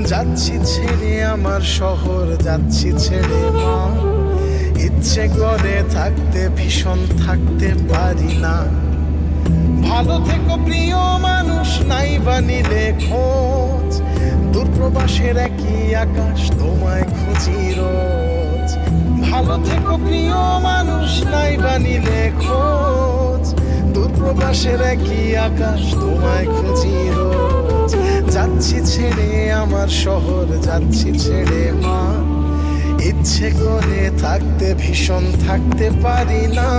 যাচ্ছি ছেড়ে আমার শহর, যাচ্ছি ছেড়ে মা। ইচ্ছে করে থাকতে ভীষণ, থাকতে পারি না। ভালো থেকো প্রিয় মানুষ, নাই বা নিলে খোঁজ। দূরপ্রবাসের একই আকাশ, তোমায় খুঁজি রোজ। ভালো থেকো প্রিয় মানুষ, নাই বা নিলে খোঁজ। দূরপ্রবাসের একই আকাশ, তোমায় খুঁজি রোজ। যাচ্ছি ছেড়ে আমার শহর, যাচ্ছি ছেড়ে মা। ইচ্ছে করে থাকতে ভীষণ, থাকতে পারি না।